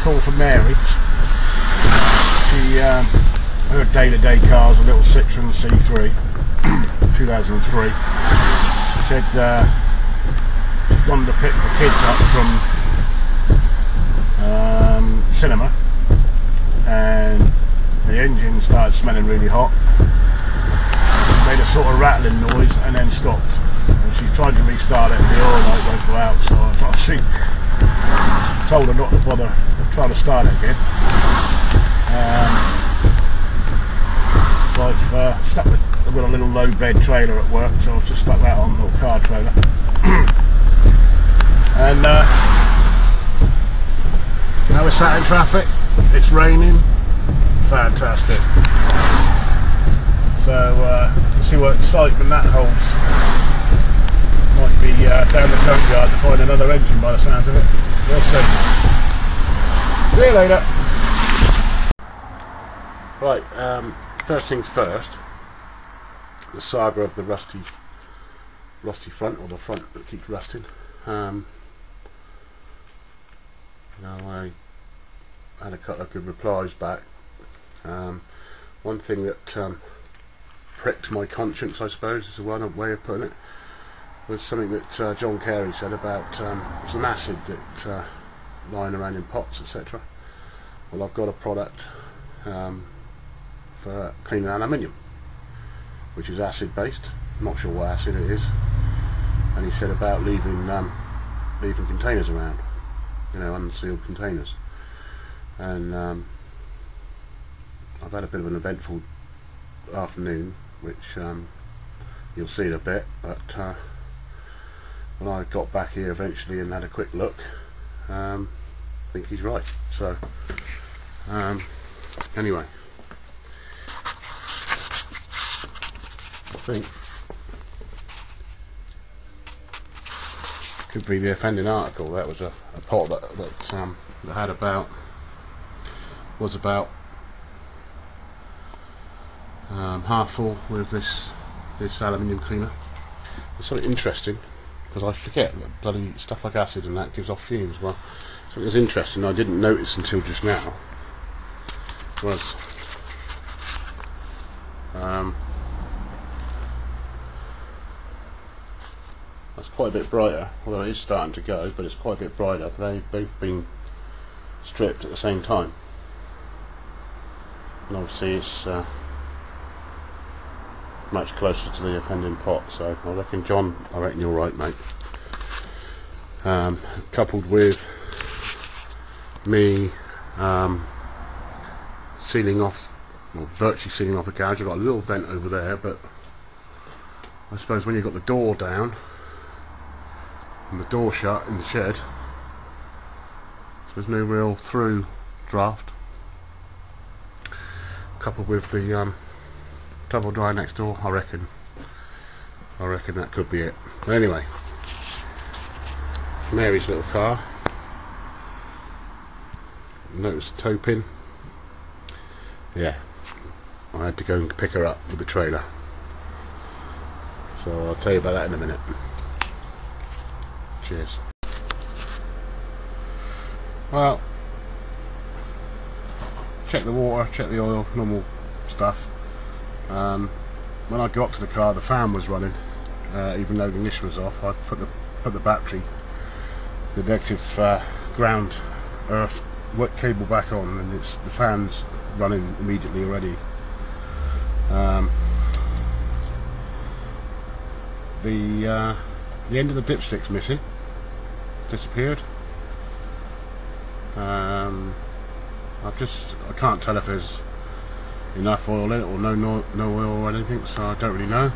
call from Mary. She, her day-to-day car is a little Citroen C3, 2003. She said she wanted to pick the kids up from cinema, and the engine started smelling really hot. Made a sort of rattling noise and then stopped. And she tried to restart it, the oil light won't go out, so I obviously told her not to bother trying to start it again. So I've stuck with, I've got a little low bed trailer at work, so I've just stuck that on, a little car trailer. And now we're sat in traffic, it's raining, fantastic. So let's see what excitement that holds. Might be down the junkyard to find another engine by the sounds of it. We'll see. See you later. Right, first things first, the saga of the rusty front, or the front that keeps rusting. I had a couple of good replies back. One thing that pricked my conscience, I suppose, is the one way of putting it, was something that John Carey said about some acid that lying around in pots, etc. Well, I've got a product for cleaning aluminium, which is acid based. I'm not sure what acid it is, and he said about leaving containers around, unsealed containers. And I've had a bit of an eventful afternoon, which you'll see in a bit, but when I got back here eventually and had a quick look, I think he's right. So anyway, I think could be the offending article. That was a pot that had about half full with this aluminium cleaner. It's sort of interesting because I forget that bloody stuff like acid and that gives off fumes. Well, something that's interesting I didn't notice until just now was that's quite a bit brighter, although it is starting to go, but it's quite a bit brighter. They've both been stripped at the same time, and obviously it's much closer to the offending pot, so I reckon, John, you're right, mate. Coupled with me sealing off, or virtually sealing off the garage. I've got a little vent over there, but I suppose when you've got the door down and the door shut in the shed, there's no real through draft, coupled with the double dry next door. I reckon that could be it. But anyway, Mary's little car. Notice the toe pin. Yeah, I had to go and pick her up with the trailer, so I'll tell you about that in a minute. Cheers. Well, check the water, check the oil, normal stuff. When I got to the car, the fan was running, even though the ignition was off. I put the battery, the negative ground earth wet cable back on, and the fan's running immediately already. The end of the dipstick's missing, disappeared. I can't tell if there's enough oil in it or no oil or anything, so I don't really know.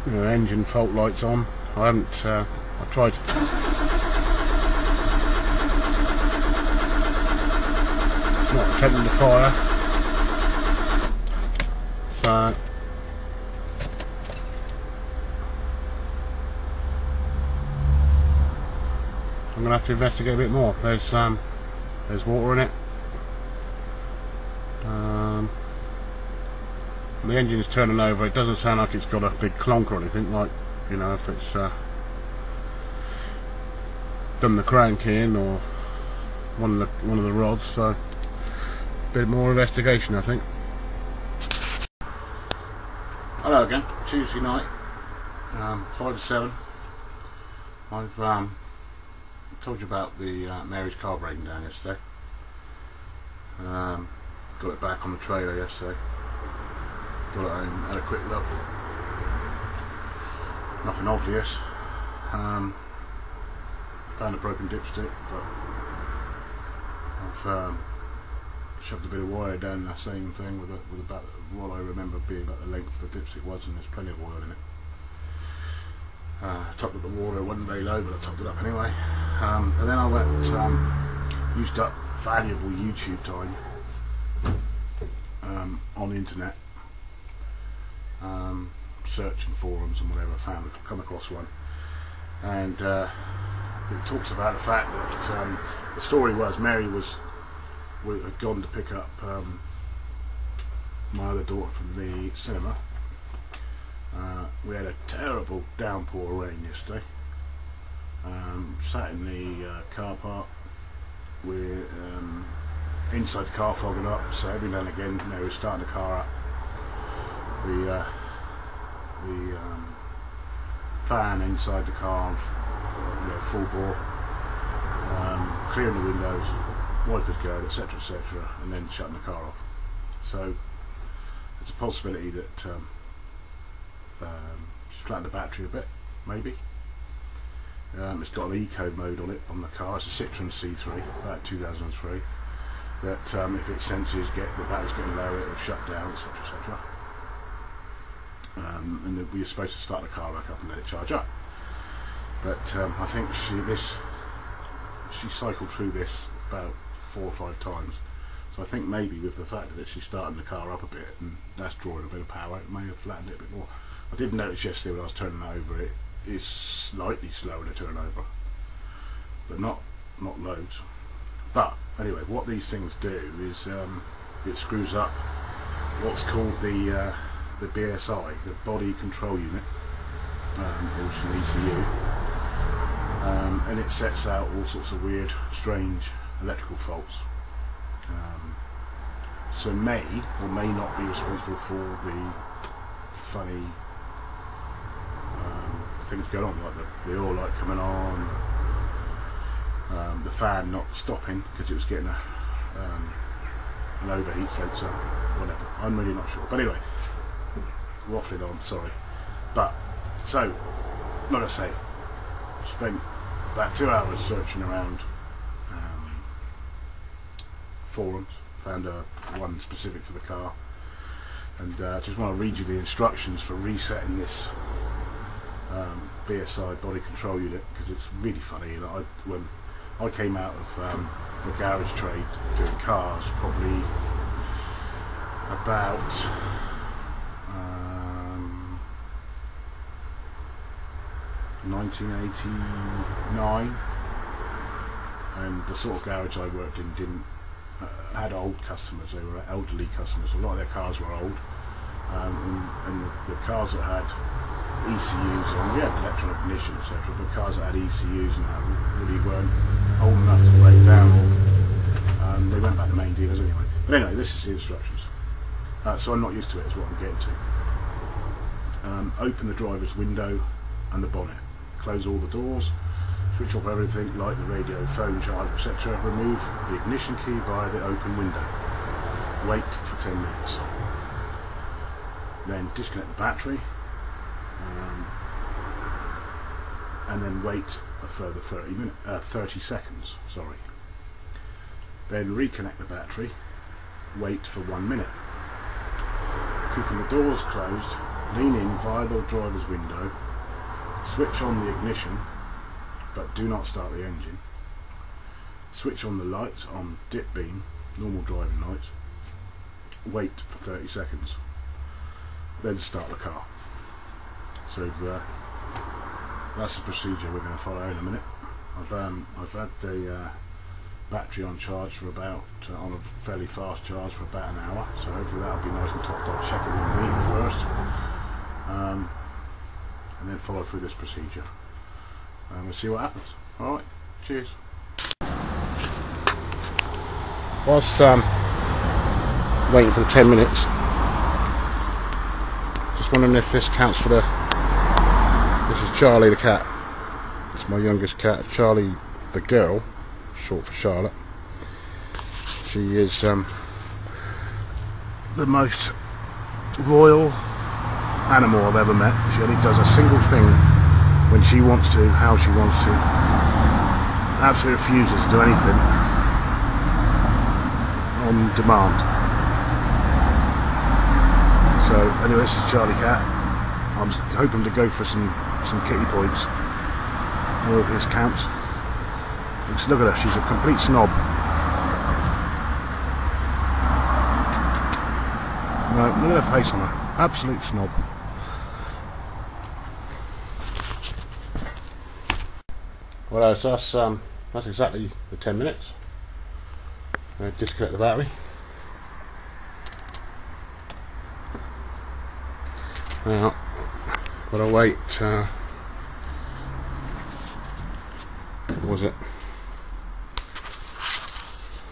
Engine fault lights on. I haven't. I tried. It's not attempting to fire. So I'm gonna have to investigate a bit more. There's water in it. The engine's turning over. It doesn't sound like it's got a big clonk or anything, like, if it's done the crank in or one of the rods, so a bit more investigation, I think. Hello again, Tuesday night, 5 to 7. I've told you about the Mary's car breaking down yesterday. Got it back on the trailer yesterday. Got it home, had a quick look. Nothing obvious. Found a broken dipstick, but I've shoved a bit of wire down that same thing with about what I remember being about the length the dipstick was, and there's plenty of oil in it. Topped up the water, wasn't very low, but I topped it up anyway. And then I went, used up valuable YouTube time on the internet, searching forums and whatever. Come across one, and it talks about the fact that the story was Mary had gone to pick up my other daughter from the cinema. We had a terrible downpour of rain yesterday. Sat in the car park. We're inside the car fogging up, so every now and again Mary was starting the car up. The fan inside the car, full bore, clearing the windows, wipers going, etc, etc, and then shutting the car off. So there's a possibility that she's flattened the battery a bit, maybe. It's got an eco mode on it on the car. It's a Citroen C3, about 2003. That if it senses the battery's getting low, it'll shut down, etc, etc. And we were supposed to start the car back up and let it charge up. But I think she cycled through this about 4 or 5 times. So I think maybe with the fact that she's starting the car up a bit and that's drawing a bit of power, it may have flattened it a bit more. I did notice yesterday when I was turning it over, it is slightly slower to turn over, but not loads. But anyway, what these things do is it screws up what's called the BSI, the body control unit, which is an ECU, and it sets out all sorts of weird, strange electrical faults. So may or may not be responsible for the funny things going on, like the oil light coming on, the fan not stopping because it was getting an overheat sensor, whatever. I'm really not sure. But anyway, waffling on, sorry. But so, like I say, spent about 2 hours searching around forums, found one specific for the car, and just want to read you the instructions for resetting this BSI body control unit, because it's really funny. When I came out of the garage trade doing cars, probably about 1989, and the sort of garage I worked in had old customers. They were elderly customers. A lot of their cars were old, and the cars that had ECUs on, we had electronic ignition, etc., but cars that had ECUs and that really weren't old enough to break down, or they went back to main dealers anyway. But anyway, this is the instructions. So I'm not used to it, is what I'm getting to. Open the driver's window and the bonnet. Close all the doors. Switch off everything, like the radio, phone, charger, etc. Remove the ignition key via the open window. Wait for 10 minutes. Then disconnect the battery, and then wait a further 30 seconds. Sorry. Then reconnect the battery. Wait for 1 minute. Keeping the doors closed, lean in via the driver's window. Switch on the ignition, but do not start the engine. Switch on the lights on dip beam, normal driving lights. Wait for 30 seconds. Then start the car. So that's the procedure we're going to follow in a minute. I've had the battery on charge for about, on a fairly fast charge for about an hour, so hopefully that'll be nice and topped up. Check it with the meter first, and then follow through this procedure, and we'll see what happens. Alright, Cheers. Whilst waiting for the 10 minutes, just wondering if this counts for the... This is Charlie the cat. It's my youngest cat. Charlie the girl, short for Charlotte. She is the most royal animal I've ever met. She only does a single thing when she wants to, how she wants to. Absolutely refuses to do anything on demand. So anyway, this is Charlie cat. I was hoping to go for some kitty points with his count. Just look at her, she's a complete snob. No, look at her face on her. Absolute snob. Well, that's exactly the 10 minutes. I'm going to disconnect the battery. Now, gotta wait. What was it?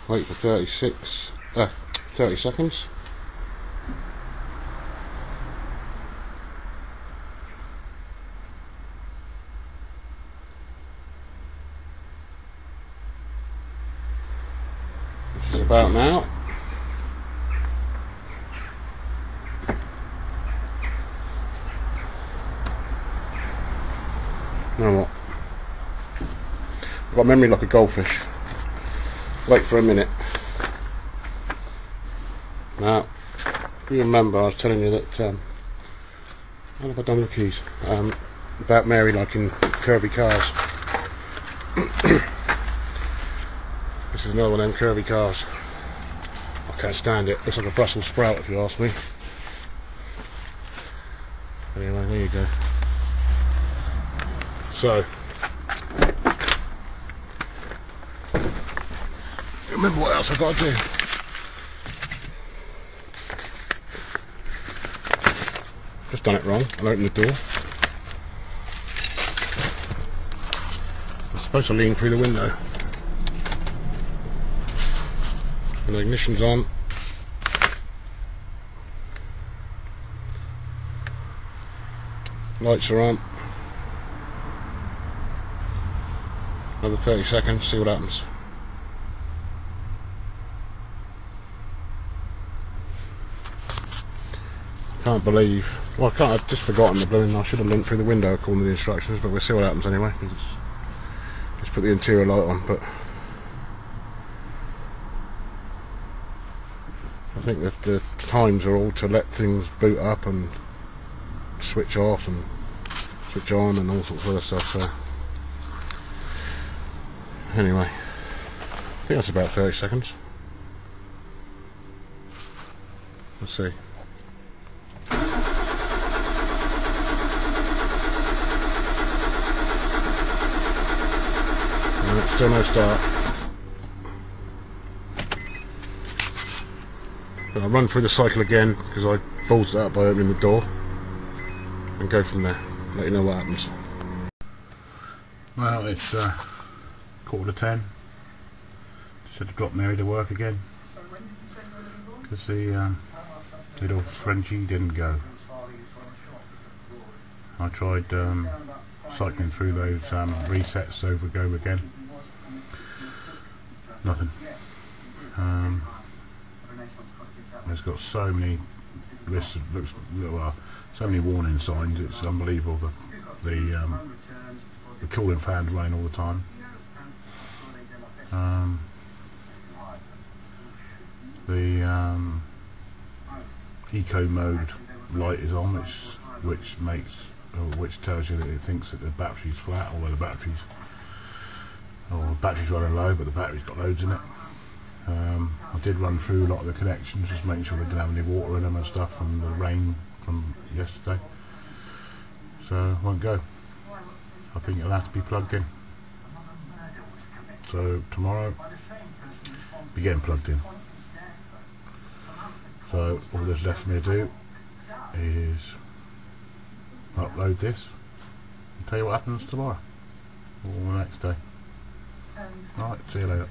Wait for 30 seconds. Which is about now. You know what? I've got memory like a goldfish. Wait for a minute. Now, if you remember, I was telling you that what have I done with the keys? About Mary liking curvy cars. This is another one of them curvy cars. I can't stand it. Looks like a Brussels sprout, if you ask me. Anyway, there you go. So, remember what else I've got to do. Just done it wrong. I'll open the door. I'm supposed to lean through the window. And the ignition's on. Lights are on. Another 30 seconds, see what happens. Can't believe, well, I've just forgotten the blooming, I should have linked through the window according to the instructions, but we'll see what happens anyway. Just put the interior light on, but I think that the times are all to let things boot up and switch off and switch on and all sorts of other stuff, so anyway, I think that's about 30 seconds. Let's see. No, still no start. But I'll run through the cycle again because I bolted it up by opening the door and go from there. Let you know what happens. Well, it's 9:45. Just had to drop Mary to work again because the little Frenchie didn't go. I tried cycling through those resets over go again. Nothing. It's got so many lists, so many warning signs. It's unbelievable. The cooling fan's running all the time. The eco mode light is on, which tells you that it thinks that the battery's flat, or the battery's running low, but the battery's got loads in it. I did run through a lot of the connections, just making sure they didn't have any water in them and stuff from the rain from yesterday. So it won't go. I think it'll have to be plugged in. So tomorrow, be getting plugged in. So all that's left for me to do is upload this and tell you what happens tomorrow or the next day. 10. Alright, see you later.